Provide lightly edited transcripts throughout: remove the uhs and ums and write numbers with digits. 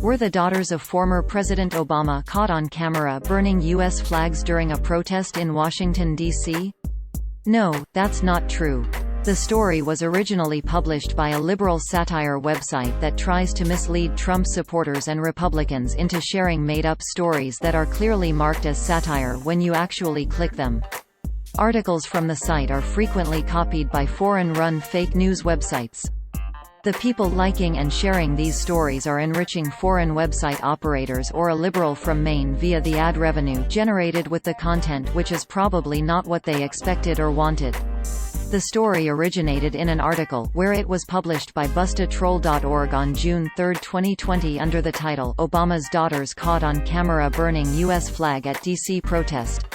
Were the daughters of former President Obama caught on camera burning U.S. flags during a protest in Washington, D.C.? No, that's not true. The story was originally published by a liberal satire website that tries to mislead Trump supporters and Republicans into sharing made-up stories that are clearly marked as satire when you actually click them. Articles from the site are frequently copied by foreign-run fake news websites. The people liking and sharing these stories are enriching foreign website operators or a liberal from Maine via the ad revenue generated with the content, which is probably not what they expected or wanted. The story originated in an article, where it was published by bustatroll.org on June 3, 2020 under the title, "Obama's Daughters Caught on Camera Burning U.S. Flag at D.C. Protest."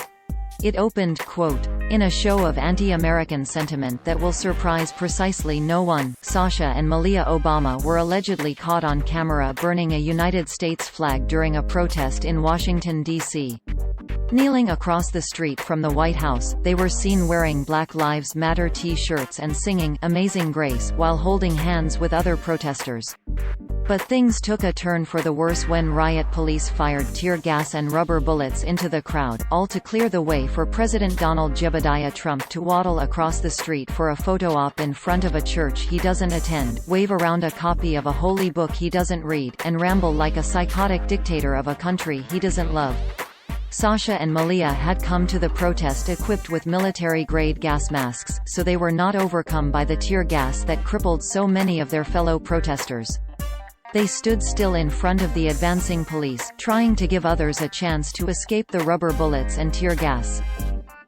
It opened, quote, "In a show of anti-American sentiment that will surprise precisely no one, Sasha and Malia Obama were allegedly caught on camera burning a United States flag during a protest in Washington, D.C. Kneeling across the street from the White House, they were seen wearing Black Lives Matter T-shirts and singing Amazing Grace while holding hands with other protesters. But things took a turn for the worse when riot police fired tear gas and rubber bullets into the crowd, all to clear the way for President Donald Jebediah Trump to waddle across the street for a photo op in front of a church he doesn't attend, wave around a copy of a holy book he doesn't read, and ramble like a psychotic dictator of a country he doesn't love. Sasha and Malia had come to the protest equipped with military-grade gas masks, so they were not overcome by the tear gas that crippled so many of their fellow protesters. They stood still in front of the advancing police, trying to give others a chance to escape the rubber bullets and tear gas."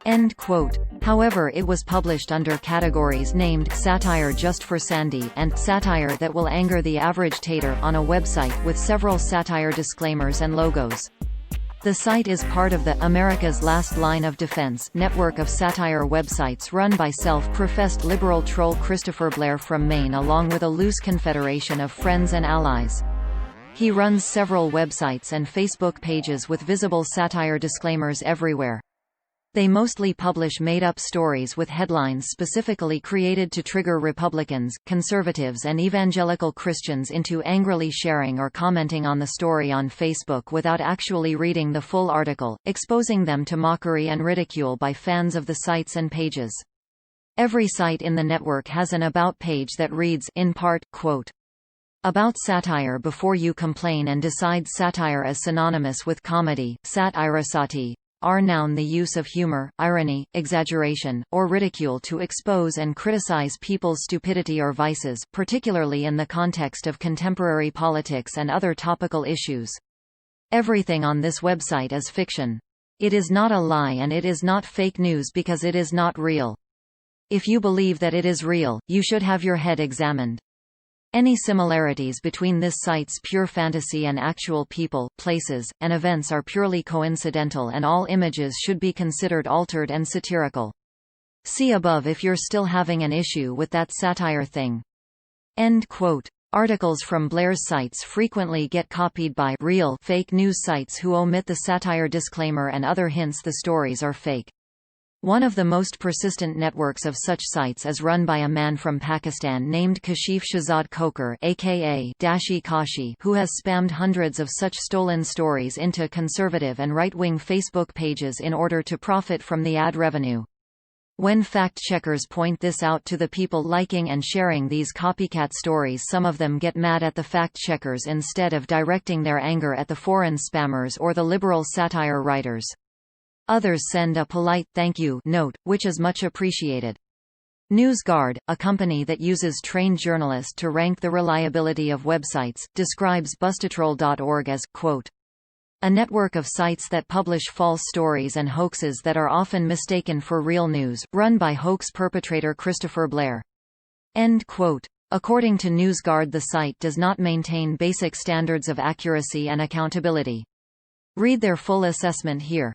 End quote. However, it was published under categories named "Satire Just for Sandy" and "Satire That Will Anger the Average Tater" on a website with several satire disclaimers and logos. The site is part of the America's Last Line of Defense network of satire websites run by self-professed liberal troll Christopher Blair from Maine, along with a loose confederation of friends and allies. He runs several websites and Facebook pages with visible satire disclaimers everywhere. They mostly publish made-up stories with headlines specifically created to trigger Republicans, conservatives and evangelical Christians into angrily sharing or commenting on the story on Facebook without actually reading the full article, exposing them to mockery and ridicule by fans of the sites and pages. Every site in the network has an About page that reads, in part, quote, "About satire before you complain and decide satire is synonymous with comedy, satirisati. Are noun the use of humor, irony, exaggeration, or ridicule to expose and criticize people's stupidity or vices, particularly in the context of contemporary politics and other topical issues. Everything on this website is fiction. It is not a lie and it is not fake news because it is not real. If you believe that it is real, you should have your head examined. Any similarities between this site's pure fantasy and actual people, places, and events are purely coincidental, and all images should be considered altered and satirical. See above if you're still having an issue with that satire thing." End quote. Articles from Blair's sites frequently get copied by real fake news sites who omit the satire disclaimer and other hints the stories are fake. One of the most persistent networks of such sites is run by a man from Pakistan named Kashif Shahzad Khokhar, aka Dashi Kashi, who has spammed hundreds of such stolen stories into conservative and right-wing Facebook pages in order to profit from the ad revenue. When fact-checkers point this out to the people liking and sharing these copycat stories, some of them get mad at the fact-checkers instead of directing their anger at the foreign spammers or the liberal satire writers. Others send a polite "thank you" note, which is much appreciated. NewsGuard, a company that uses trained journalists to rank the reliability of websites, describes bustatroll.org as, quote, "a network of sites that publish false stories and hoaxes that are often mistaken for real news, run by hoax perpetrator Christopher Blair." End quote. According to NewsGuard, the site does not maintain basic standards of accuracy and accountability. Read their full assessment here.